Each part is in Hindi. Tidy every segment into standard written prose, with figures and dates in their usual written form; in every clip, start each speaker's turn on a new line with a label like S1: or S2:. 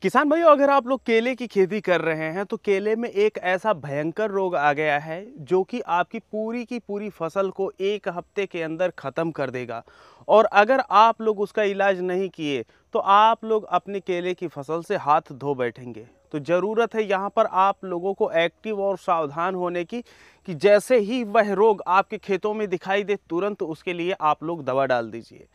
S1: किसान भाइयों, अगर आप लोग केले की खेती कर रहे हैं तो केले में एक ऐसा भयंकर रोग आ गया है जो कि आपकी पूरी की पूरी फसल को एक हफ्ते के अंदर ख़त्म कर देगा। और अगर आप लोग उसका इलाज नहीं किए तो आप लोग अपने केले की फसल से हाथ धो बैठेंगे। तो ज़रूरत है यहाँ पर आप लोगों को एक्टिव और सावधान होने की कि जैसे ही वह रोग आपके खेतों में दिखाई दे तुरंत उसके लिए आप लोग दवा डाल दीजिए।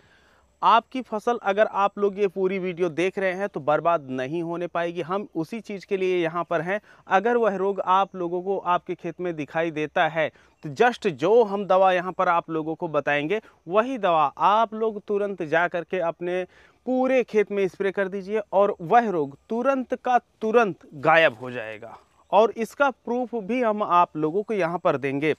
S1: आपकी फसल, अगर आप लोग ये पूरी वीडियो देख रहे हैं तो बर्बाद नहीं होने पाएगी। हम उसी चीज़ के लिए यहाँ पर हैं। अगर वह रोग आप लोगों को आपके खेत में दिखाई देता है तो जस्ट जो हम दवा यहाँ पर आप लोगों को बताएंगे वही दवा आप लोग तुरंत जा करके अपने पूरे खेत में स्प्रे कर दीजिए और वह रोग तुरंत का तुरंत गायब हो जाएगा। और इसका प्रूफ भी हम आप लोगों को यहाँ पर देंगे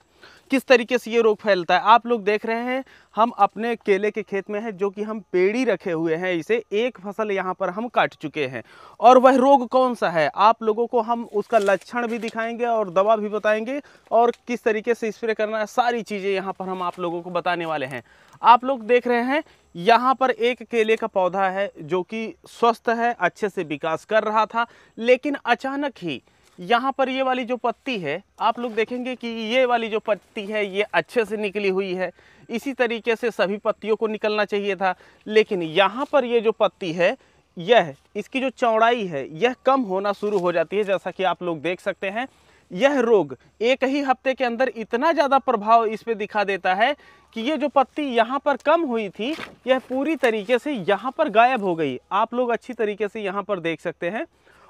S1: किस तरीके से ये रोग फैलता है। आप लोग देख रहे हैं हम अपने केले के खेत में हैं जो कि हम पेड़ी रखे हुए हैं, इसे एक फसल यहाँ पर हम काट चुके हैं। और वह रोग कौन सा है आप लोगों को हम उसका लक्षण भी दिखाएंगे और दवा भी बताएंगे और किस तरीके से स्प्रे करना है, सारी चीज़ें यहाँ पर हम आप लोगों को बताने वाले हैं। आप लोग देख रहे हैं यहाँ पर एक केले का पौधा है जो कि स्वस्थ है, अच्छे से विकास कर रहा था, लेकिन अचानक ही यहाँ पर ये वाली जो पत्ती है आप लोग देखेंगे कि ये वाली जो पत्ती है ये अच्छे से निकली हुई है। इसी तरीके से सभी पत्तियों को निकलना चाहिए था, लेकिन यहाँ पर ये जो पत्ती है यह इसकी जो चौड़ाई है यह कम होना शुरू हो जाती है। जैसा कि आप लोग देख सकते हैं यह रोग एक ही हफ्ते के अंदर इतना ज़्यादा प्रभाव इस पे दिखा देता है कि ये जो पत्ती यहाँ पर कम हुई थी यह पूरी तरीके से यहाँ पर गायब हो गई। आप लोग अच्छी तरीके से यहाँ पर देख सकते हैं।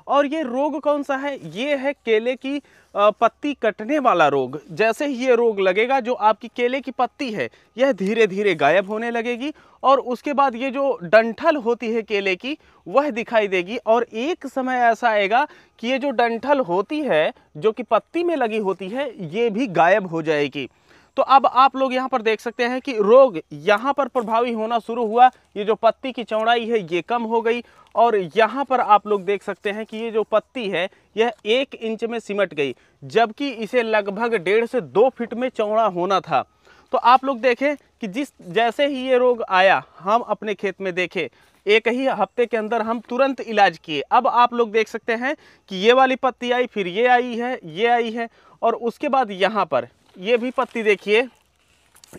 S1: और ये रोग कौन सा है? ये है केले की पत्ती कटने वाला रोग। जैसे ही ये रोग लगेगा जो आपकी केले की पत्ती है यह धीरे धीरे गायब होने लगेगी और उसके बाद ये जो डंठल होती है केले की वह दिखाई देगी। और एक समय ऐसा आएगा कि ये जो डंठल होती है जो कि पत्ती में लगी होती है ये भी गायब हो जाएगी। तो अब आप लोग यहाँ पर देख सकते हैं कि रोग यहाँ पर प्रभावी होना शुरू हुआ। ये जो पत्ती की चौड़ाई है ये कम हो गई और यहाँ पर आप लोग देख सकते हैं कि ये जो पत्ती है यह 1 इंच में सिमट गई, जबकि इसे लगभग 1.5 से 2 फीट में चौड़ा होना था। तो आप लोग देखें कि जैसे ही ये रोग आया हम अपने खेत में देखे, एक ही हफ्ते के अंदर हम तुरंत इलाज किए। अब आप लोग देख सकते हैं कि ये वाली पत्ती आई, फिर ये आई है, ये आई है और उसके बाद यहाँ पर ये भी पत्ती देखिए,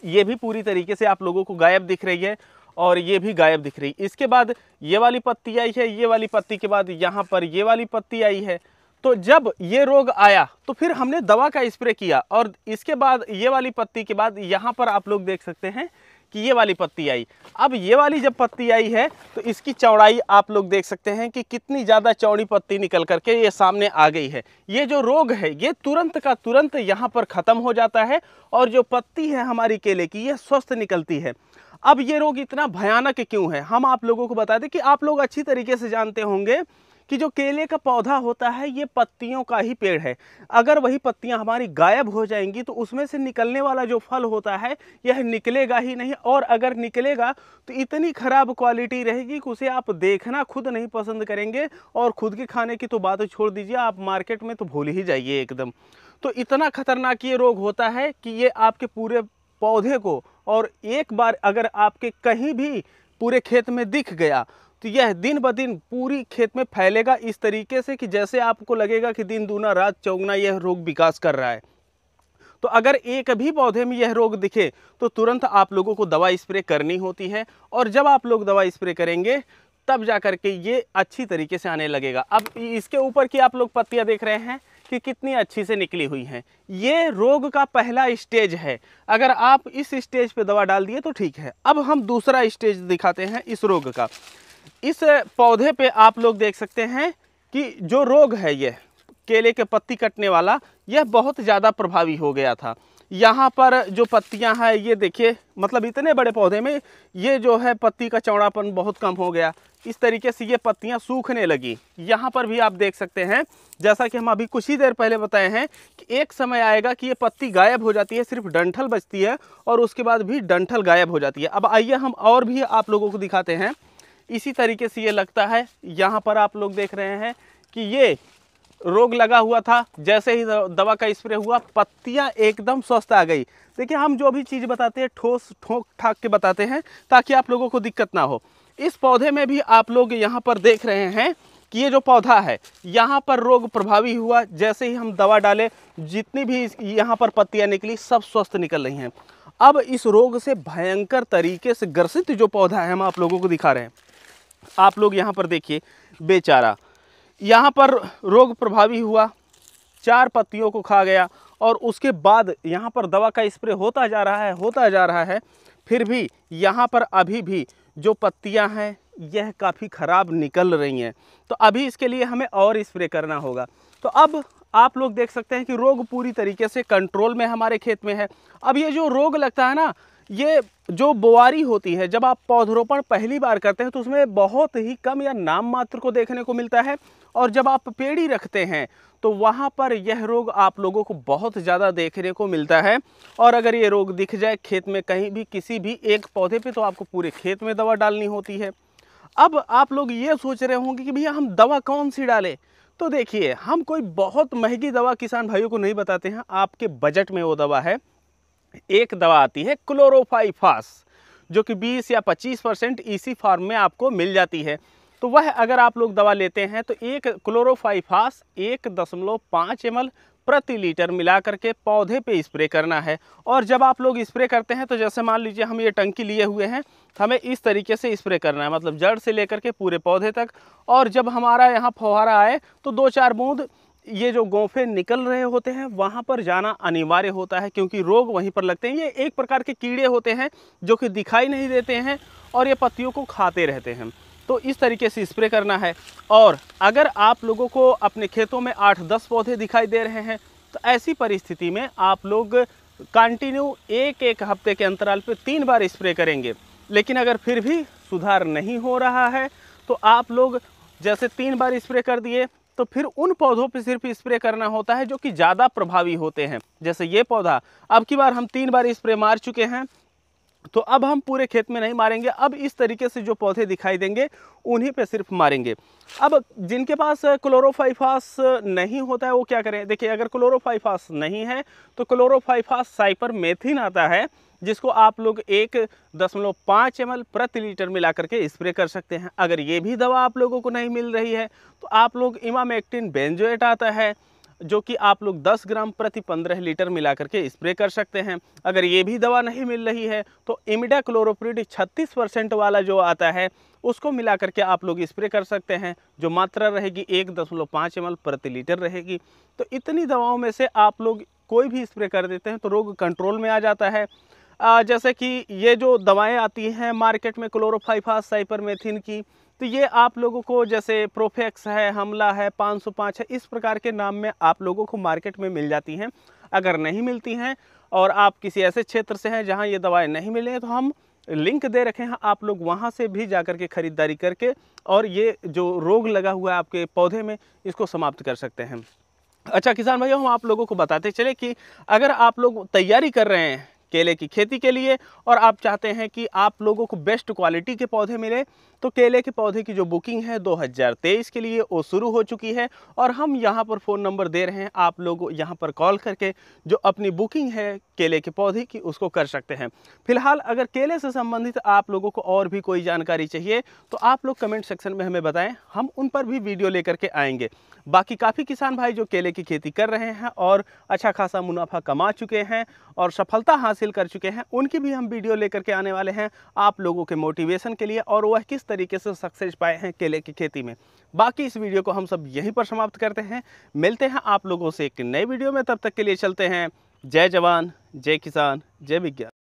S1: ये भी पूरी तरीके से आप लोगों को गायब दिख रही है और ये भी गायब दिख रही है। इसके बाद ये वाली पत्ती आई है, ये वाली पत्ती के बाद यहाँ पर ये वाली पत्ती आई है। तो जब ये रोग आया तो फिर हमने दवा का स्प्रे किया और इसके बाद ये वाली पत्ती के बाद यहाँ पर आप लोग देख सकते हैं कि ये वाली पत्ती आई। अब ये वाली जब पत्ती आई है तो इसकी चौड़ाई आप लोग देख सकते हैं कि कितनी ज़्यादा चौड़ी पत्ती निकल करके ये सामने आ गई है। ये जो रोग है ये तुरंत का तुरंत यहाँ पर ख़त्म हो जाता है और जो पत्ती है हमारी केले की ये स्वस्थ निकलती है। अब ये रोग इतना भयानक क्यों है हम आप लोगों को बता दें कि आप लोग अच्छी तरीके से जानते होंगे कि जो केले का पौधा होता है ये पत्तियों का ही पेड़ है। अगर वही पत्तियां हमारी गायब हो जाएंगी तो उसमें से निकलने वाला जो फल होता है यह निकलेगा ही नहीं, और अगर निकलेगा तो इतनी खराब क्वालिटी रहेगी कि उसे आप देखना खुद नहीं पसंद करेंगे और खुद के खाने की तो बात छोड़ दीजिए, आप मार्केट में तो भूल ही जाइए एकदम। तो इतना खतरनाक ये रोग होता है कि ये आपके पूरे पौधे को, और एक बार अगर आपके कहीं भी पूरे खेत में दिख गया तो यह दिन ब दिन पूरी खेत में फैलेगा इस तरीके से कि जैसे आपको लगेगा कि दिन दूना रात चौगुना यह रोग विकास कर रहा है। तो अगर एक भी पौधे में यह रोग दिखे तो तुरंत आप लोगों को दवा स्प्रे करनी होती है और जब आप लोग दवा स्प्रे करेंगे तब जा कर के ये अच्छी तरीके से आने लगेगा। अब इसके ऊपर की आप लोग पत्तियां देख रहे हैं कि कितनी अच्छी से निकली हुई हैं। ये रोग का पहला स्टेज है। अगर आप इस स्टेज पे दवा डाल दिए तो ठीक है। अब हम दूसरा स्टेज दिखाते हैं इस रोग का। इस पौधे पे आप लोग देख सकते हैं कि जो रोग है ये केले के पत्ती कटने वाला यह बहुत ज़्यादा प्रभावी हो गया था। यहाँ पर जो पत्तियाँ हैं ये देखिए, मतलब इतने बड़े पौधे में ये जो है पत्ती का चौड़ापन बहुत कम हो गया। इस तरीके से ये पत्तियाँ सूखने लगी। यहाँ पर भी आप देख सकते हैं जैसा कि हम अभी कुछ ही देर पहले बताए हैं कि एक समय आएगा कि ये पत्ती गायब हो जाती है, सिर्फ डंठल बचती है और उसके बाद भी डंठल गायब हो जाती है। अब आइए हम और भी आप लोगों को दिखाते हैं। इसी तरीके से ये लगता है। यहाँ पर आप लोग देख रहे हैं कि ये रोग लगा हुआ था, जैसे ही दवा का स्प्रे हुआ पत्तियां एकदम स्वस्थ आ गई। देखिए हम जो भी चीज़ बताते हैं ठोस ठोक ठाक के बताते हैं ताकि आप लोगों को दिक्कत ना हो। इस पौधे में भी आप लोग यहाँ पर देख रहे हैं कि ये जो पौधा है यहाँ पर रोग प्रभावी हुआ, जैसे ही हम दवा डाले जितनी भी यहाँ पर पत्तियाँ निकली सब स्वस्थ निकल रही हैं। अब इस रोग से भयंकर तरीके से ग्रसित जो पौधा है हम आप लोगों को दिखा रहे हैं। आप लोग यहाँ पर देखिए, बेचारा यहाँ पर रोग प्रभावी हुआ, 4 पत्तियों को खा गया और उसके बाद यहाँ पर दवा का स्प्रे होता जा रहा है, फिर भी यहाँ पर अभी भी जो पत्तियाँ हैं यह काफ़ी ख़राब निकल रही हैं। तो अभी इसके लिए हमें और स्प्रे करना होगा। तो अब आप लोग देख सकते हैं कि रोग पूरी तरीके से कंट्रोल में हमारे खेत में है। अब ये जो रोग लगता है ना, ये जो बोआरी होती है, जब आप पौधरोपण पहली बार करते हैं तो उसमें बहुत ही कम या नाम मात्र को देखने को मिलता है, और जब आप पेड़ी रखते हैं तो वहाँ पर यह रोग आप लोगों को बहुत ज़्यादा देखने को मिलता है। और अगर ये रोग दिख जाए खेत में कहीं भी किसी भी एक पौधे पे, तो आपको पूरे खेत में दवा डालनी होती है। अब आप लोग ये सोच रहे होंगे कि भैया हम दवा कौन सी डालें। तो देखिए, हम कोई बहुत महंगी दवा किसान भाइयों को नहीं बताते हैं, आपके बजट में वो दवा है। एक दवा आती है क्लोरोफाइफास, जो कि 20 या 25% इसी फार्म में आपको मिल जाती है। तो वह अगर आप लोग दवा लेते हैं तो एक क्लोरोफाइफास 1.5 ml प्रति लीटर मिला करके पौधे पे स्प्रे करना है। और जब आप लोग स्प्रे करते हैं तो जैसे मान लीजिए हम ये टंकी लिए हुए हैं, हमें इस तरीके से स्प्रे करना है, मतलब जड़ से लेकर के पूरे पौधे तक। और जब हमारा यहाँ फुहारा आए तो 2-4 बूंद ये जो गोंफे निकल रहे होते हैं वहाँ पर जाना अनिवार्य होता है, क्योंकि रोग वहीं पर लगते हैं। ये एक प्रकार के कीड़े होते हैं जो कि दिखाई नहीं देते हैं और ये पत्तियों को खाते रहते हैं। तो इस तरीके से स्प्रे करना है। और अगर आप लोगों को अपने खेतों में 8-10 पौधे दिखाई दे रहे हैं तो ऐसी परिस्थिति में आप लोग कंटिन्यू एक हफ्ते के अंतराल पे 3 बार स्प्रे करेंगे। लेकिन अगर फिर भी सुधार नहीं हो रहा है तो आप लोग जैसे 3 बार स्प्रे कर दिए तो फिर उन पौधों पे सिर्फ स्प्रे करना होता है जो कि ज़्यादा प्रभावी होते हैं। जैसे ये पौधा, अब की बार हम 3 बार स्प्रे मार चुके हैं, तो अब हम पूरे खेत में नहीं मारेंगे। अब इस तरीके से जो पौधे दिखाई देंगे उन्हीं पे सिर्फ मारेंगे। अब जिनके पास क्लोरोफाइफास नहीं होता है वो क्या करें। देखिए, अगर क्लोरोफाइफास नहीं है तो क्लोरोफाइफास साइपरमेथ्रिन आता है, जिसको आप लोग 1.5 ml प्रति लीटर मिला करके स्प्रे कर सकते हैं। अगर ये भी दवा आप लोगों को नहीं मिल रही है तो आप लोग इमामेक्टिन बेंजोएट आता है, जो कि आप लोग 10 ग्राम प्रति 15 लीटर मिला करके स्प्रे कर सकते हैं। अगर ये भी दवा नहीं मिल रही है तो इमिडाक्लोप्रिड 36% वाला जो आता है उसको मिला करके आप लोग स्प्रे कर सकते हैं, जो मात्रा रहेगी 1.5 ml प्रति लीटर रहेगी। तो इतनी दवाओं में से आप लोग कोई भी स्प्रे कर देते हैं तो रोग कंट्रोल में आ जाता है। जैसे कि ये जो दवाएं आती हैं मार्केट में क्लोरोफाइफास साइपरमेथ्रिन की, तो ये आप लोगों को जैसे प्रोफेक्स है, हमला है, 505 है, इस प्रकार के नाम में आप लोगों को मार्केट में मिल जाती हैं। अगर नहीं मिलती हैं और आप किसी ऐसे क्षेत्र से हैं जहां ये दवाएं नहीं मिले हैं तो हम लिंक दे रखे हैं, आप लोग वहां से भी जाकर के खरीदारी करके और ये जो रोग लगा हुआ है आपके पौधे में इसको समाप्त कर सकते हैं। अच्छा किसान भाइयों, हम आप लोगों को बताते चले कि अगर आप लोग तैयारी कर रहे हैं केले की खेती के लिए और आप चाहते हैं कि आप लोगों को बेस्ट क्वालिटी के पौधे मिले, तो केले के पौधे की जो बुकिंग है 2023 के लिए वो शुरू हो चुकी है। और हम यहाँ पर फ़ोन नंबर दे रहे हैं, आप लोग यहाँ पर कॉल करके जो अपनी बुकिंग है केले के पौधे की उसको कर सकते हैं। फिलहाल अगर केले से संबंधित आप लोगों को और भी कोई जानकारी चाहिए तो आप लोग कमेंट सेक्शन में हमें बताएं, हम उन पर भी वीडियो लेकर के आएंगे। बाकी काफ़ी किसान भाई जो केले की खेती कर रहे हैं और अच्छा खासा मुनाफा कमा चुके हैं और सफलता हासिल कर चुके हैं, उनकी भी हम वीडियो लेकर के आने वाले हैं आप लोगों के मोटिवेशन के लिए, और वह किस तरीके से सक्सेस पाए हैं केले की खेती में। बाकी इस वीडियो को हम सब यहीं पर समाप्त करते हैं। मिलते हैं आप लोगों से एक नई वीडियो में, तब तक के लिए चलते हैं। जय जवान, जय किसान, जय विज्ञान।